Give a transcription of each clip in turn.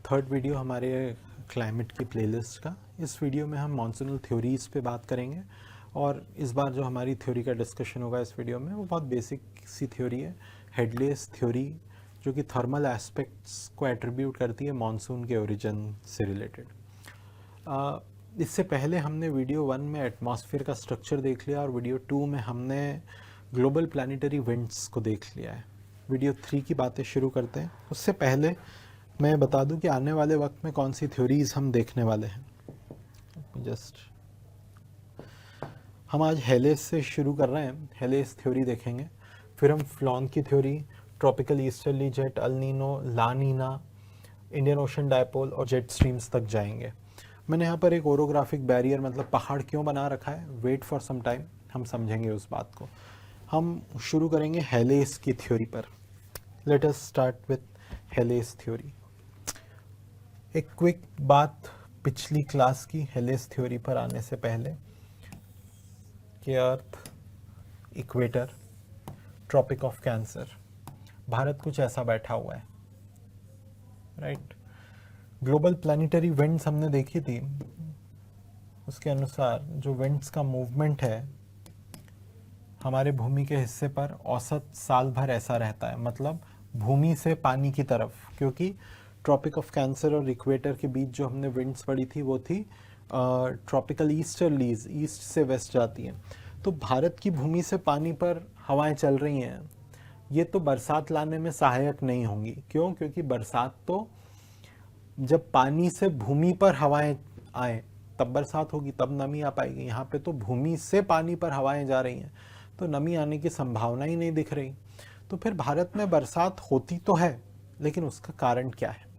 Third video हमारे climate की playlist का। इस वीडियो में हम मॉनसूनल थ्योरीज पे बात करेंगे और इस बार जो हमारी थ्योरी का डिस्कशन होगा इस वीडियो में वो बहुत बेसिक सी थ्योरी है, हेडलेस थ्योरी, जो कि थर्मल एस्पेक्ट्स को एट्रीब्यूट करती है मॉनसून के ओरिजिन से रिलेटेड। इससे पहले हमने वीडियो 1 में एटमॉस्फेयर का स्ट्रक्चर देख लिया और वीडियो 2 में हमने ग्लोबल प्लानिटरी विंड्स को देख लिया है। वीडियो 3 की बातें शुरू करते हैं। उससे पहले मैं बता दूं कि आने वाले वक्त में कौन सी थ्योरीज हम देखने वाले हैं। हम आज हेलेस से शुरू कर रहे हैं, हेलेस थ्योरी देखेंगे, फिर हम फ्लॉन की theory, tropical easterly jet, El Nino, La Nina, Indian Ocean dipole और जेट स्ट्रीम्स तक जाएंगे। मैंने यहाँ पर एक ओरोग्राफिक बैरियर मतलब पहाड़ क्यों बना रखा है, वेट फॉर सम टाइम, हम समझेंगे उस बात को। हम शुरू करेंगे हेलेस की थ्योरी पर। Let us start with Halley's theory. एक क्विक बात पिछली क्लास की हेलेस थ्योरी पर आने से पहले कि earth, equator, tropic of cancer, Bharat कुछ ऐसा बैठा हुआ है, राइट। ग्लोबल प्लानिटरी विंड्स हमने देखी थी, उसके अनुसार जो विंड्स का मूवमेंट है हमारे भूमि के हिस्से पर औसत साल भर ऐसा रहता है, मतलब भूमि से पानी की तरफ, क्योंकि ट्रॉपिक ऑफ कैंसर और इक्वेटर के बीच जो हमने विंड्स पढ़ी थी वो थी ट्रॉपिकल ईस्टर्लीज, ईस्ट से वेस्ट जाती हैं। तो भारत की भूमि से पानी पर हवाएं चल रही हैं, ये तो बरसात लाने में सहायक नहीं होंगी। क्यों? क्योंकि बरसात तो जब पानी से भूमि पर हवाएं आए तब बरसात होगी, तब नमी आ पाएगी। यहाँ पे तो भूमि से पानी पर हवाएं जा रही हैं तो नमी आने की संभावना ही नहीं दिख रही। तो फिर भारत में बरसात होती तो है, लेकिन उसका कारण क्या है?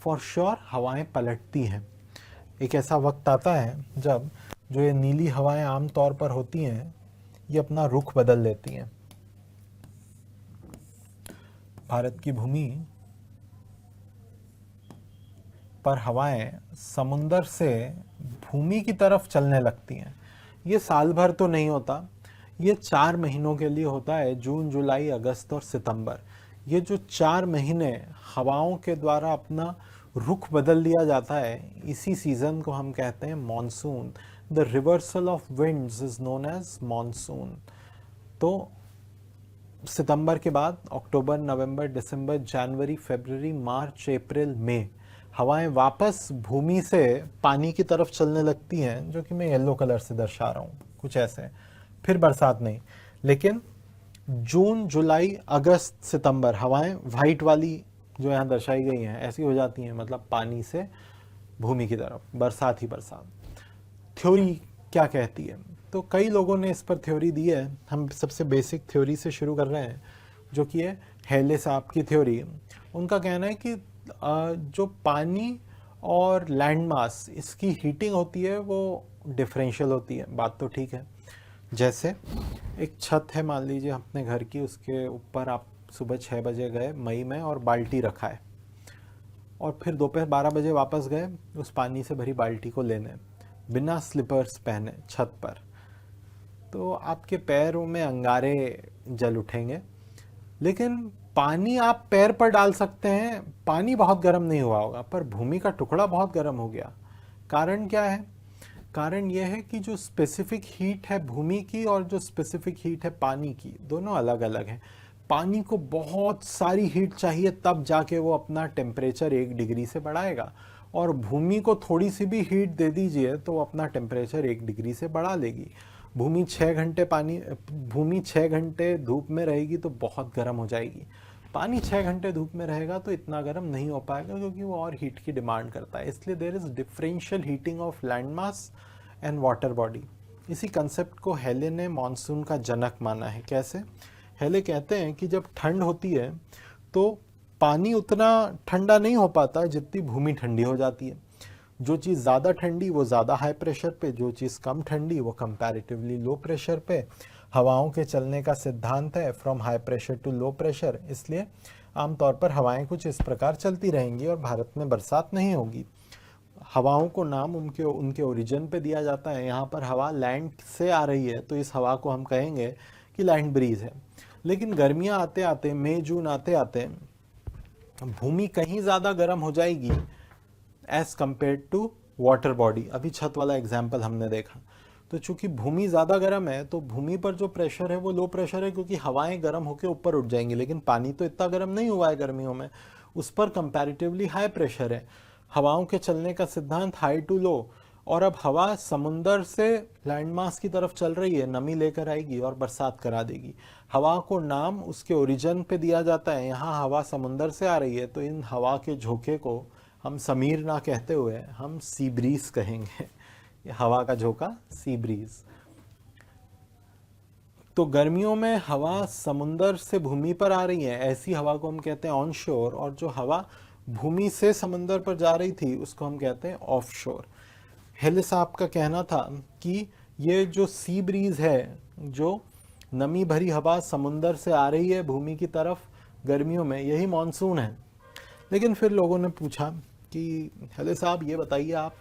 फॉर श्योर हवाएं पलटती हैं। एक ऐसा वक्त आता है जब जो ये नीली हवाएं आम तौर पर होती हैं ये अपना रुख बदल लेती हैं। भारत की भूमि पर हवाएं समुंदर से भूमि की तरफ चलने लगती हैं। ये साल भर तो नहीं होता, ये 4 महीनों के लिए होता है, जून, जुलाई, अगस्त और सितंबर। ये जो 4 महीने हवाओं के द्वारा अपना रुख बदल लिया जाता है, इसी सीजन को हम कहते हैं monsoon. The reversal of winds is known as monsoon. तो सितंबर के बाद अक्टूबर, नवंबर, दिसंबर, जनवरी, फरवरी, मार्च, अप्रैल, मई हवाएं वापस भूमि से पानी की तरफ चलने लगती हैं, जो कि मैं येलो कलर से दर्शा रहा हूँ, कुछ ऐसे। फिर बरसात नहीं, लेकिन जून, जुलाई, अगस्त, सितंबर हवाएं वाइट वाली जो यहाँ दर्शाई गई हैं ऐसी हो जाती हैं, मतलब पानी से भूमि की तरफ, बरसात ही बरसात। थ्योरी क्या कहती है? तो कई लोगों ने इस पर थ्योरी दी है। हम सबसे बेसिक थ्योरी से शुरू कर रहे हैं, जो कि है हेले साहब की थ्योरी। उनका कहना है कि जो पानी और लैंड मास इसकी हीटिंग होती है वो डिफरेंशियल होती है। बात तो ठीक है। जैसे एक छत है मान लीजिए अपने घर की, उसके ऊपर आप सुबह 6 बजे गए मई में और बाल्टी रखा है, और फिर दोपहर 12 बजे वापस गए उस पानी से भरी बाल्टी को लेने, बिना स्लीपर्स पहने छत पर, तो आपके पैरों में अंगारे जल उठेंगे। लेकिन पानी आप पैर पर डाल सकते हैं, पानी बहुत गर्म नहीं हुआ होगा, पर भूमि का टुकड़ा बहुत गर्म हो गया। कारण क्या है? कारण यह है कि जो स्पेसिफिक हीट है भूमि की और जो स्पेसिफिक हीट है पानी की, दोनों अलग अलग हैं। पानी को बहुत सारी हीट चाहिए तब जाके वो अपना टेम्परेचर 1 डिग्री से बढ़ाएगा, और भूमि को थोड़ी सी भी हीट दे दीजिए तो वो अपना टेम्परेचर 1 डिग्री से बढ़ा लेगी। भूमि 6 घंटे धूप में रहेगी तो बहुत गर्म हो जाएगी। पानी 6 घंटे धूप में रहेगा तो इतना गर्म नहीं हो पाएगा, क्योंकि वो और हीट की डिमांड करता है। इसलिए there is differential heating of land mass and water body. इसी कंसेप्ट को हेले ने मॉनसून का जनक माना है। कैसे? हेले कहते हैं कि जब ठंड होती है तो पानी उतना ठंडा नहीं हो पाता जितनी भूमि ठंडी हो जाती है। जो चीज़ ज़्यादा ठंडी वो ज़्यादा हाई प्रेशर पे, जो चीज़ कम ठंडी वो कंपैरेटिवली लो प्रेशर पे। हवाओं के चलने का सिद्धांत है from high pressure to low pressure, इसलिए आमतौर पर हवाएं कुछ इस प्रकार चलती रहेंगी और भारत में बरसात नहीं होगी। हवाओं को नाम उनके ओरिजिन पे दिया जाता है। यहाँ पर हवा लैंड से आ रही है तो इस हवा को हम कहेंगे कि लैंड ब्रीज है। लेकिन गर्मियाँ आते आते, मई जून आते आते भूमि कहीं ज़्यादा गर्म हो जाएगी as compare to water body. अभी छत वाला एग्जाम्पल हमने देखा। तो चूंकि भूमि ज़्यादा गर्म है तो भूमि पर जो प्रेशर है वो लो प्रेशर है, क्योंकि हवाएं गर्म होकर ऊपर उठ जाएंगी, लेकिन पानी तो इतना गर्म नहीं हुआ है गर्मियों में, उस पर कंपैरेटिवली हाई प्रेशर है। हवाओं के चलने का सिद्धांत हाई टू लो, और अब हवा समुंदर से लैंडमास की तरफ चल रही है, नमी लेकर आएगी और बरसात करा देगी। हवा को नाम उसके ओरिजिन पे दिया जाता है, यहाँ हवा समुंदर से आ रही है तो इन हवा के झोंके को हम समीर ना कहते हुए हम सी ब्रीज कहेंगे। हवा का झोंका सी ब्रीज। तो गर्मियों में हवा समुंदर से भूमि पर आ रही है, ऐसी हवा को हम कहते हैं ऑन शोर, और जो हवा भूमि से समुंदर पर जा रही थी उसको हम कहते हैं ऑफ शोर। हेले साहब का कहना था कि ये जो सी ब्रीज है, जो नमी भरी हवा समुंदर से आ रही है भूमि की तरफ गर्मियों में, यही मॉनसून है। लेकिन फिर लोगों ने पूछा कि हेले साहब ये बताइए आप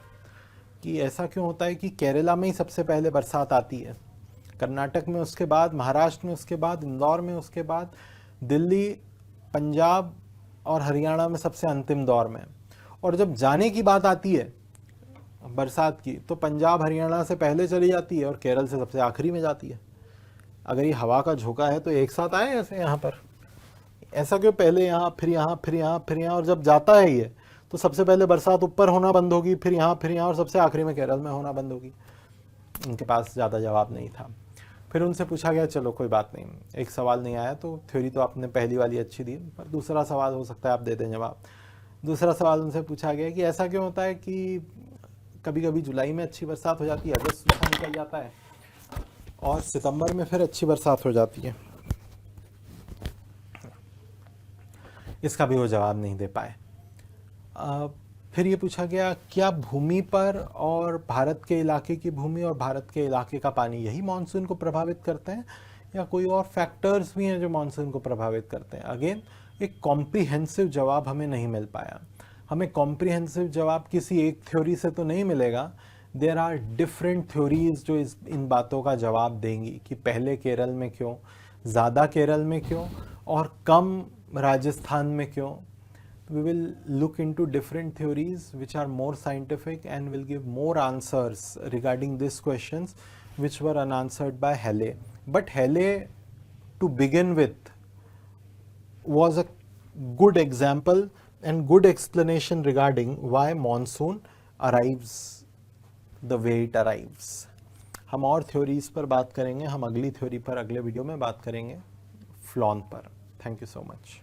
कि ऐसा क्यों होता है कि केरला में ही सबसे पहले बरसात आती है, कर्नाटक में उसके बाद, महाराष्ट्र में उसके बाद, इंदौर में उसके बाद, दिल्ली, पंजाब और हरियाणा में सबसे अंतिम दौर में, और जब जाने की बात आती है बरसात की तो पंजाब हरियाणा से पहले चली जाती है और केरल से सबसे आखिरी में जाती है। अगर ये हवा का झोंका है तो एक साथ आए ऐसे यहाँ पर, ऐसा क्यों पहले यहाँ फिर यहाँ फिर यहाँ फिर यहाँ, और जब जाता है ये तो सबसे पहले बरसात ऊपर होना बंद होगी, फिर यहाँ और सबसे आखिरी में केरल में होना बंद होगी। उनके पास ज़्यादा जवाब नहीं था। फिर उनसे पूछा गया चलो कोई बात नहीं, एक सवाल नहीं आया तो थ्योरी तो आपने पहली वाली अच्छी दी, पर दूसरा सवाल हो सकता है आप दे दें जवाब। दूसरा सवाल उनसे पूछा गया कि ऐसा क्यों होता है कि कभी कभी जुलाई में अच्छी बरसात हो जाती है, अगस्त सूखा निकल जाता है और सितंबर में फिर अच्छी बरसात हो जाती है। इसका भी वो जवाब नहीं दे पाए। फिर ये पूछा गया क्या भूमि पर और भारत के इलाके की भूमि और भारत के इलाके का पानी यही मानसून को प्रभावित करते हैं, या कोई और फैक्टर्स भी हैं जो मानसून को प्रभावित करते हैं। अगेन एक कॉम्प्रिहेंसिव जवाब हमें नहीं मिल पाया। हमें कॉम्प्रिहेंसिव जवाब किसी एक थ्योरी से तो नहीं मिलेगा, देयर आर डिफरेंट थ्योरीज जो इन बातों का जवाब देंगी कि पहले केरल में क्यों, ज़्यादा केरल में क्यों और कम राजस्थान में क्यों। We will look into different theories which are more scientific and will give more answers regarding these questions which were unanswered by Halley. But Halley, to begin with, was a good example and good explanation regarding why monsoon arrives the way it arrives. हम और theories पर बात करेंगे, हम अगली theory पर अगले video में बात करेंगे, फ्लॉन पर। Thank you so much.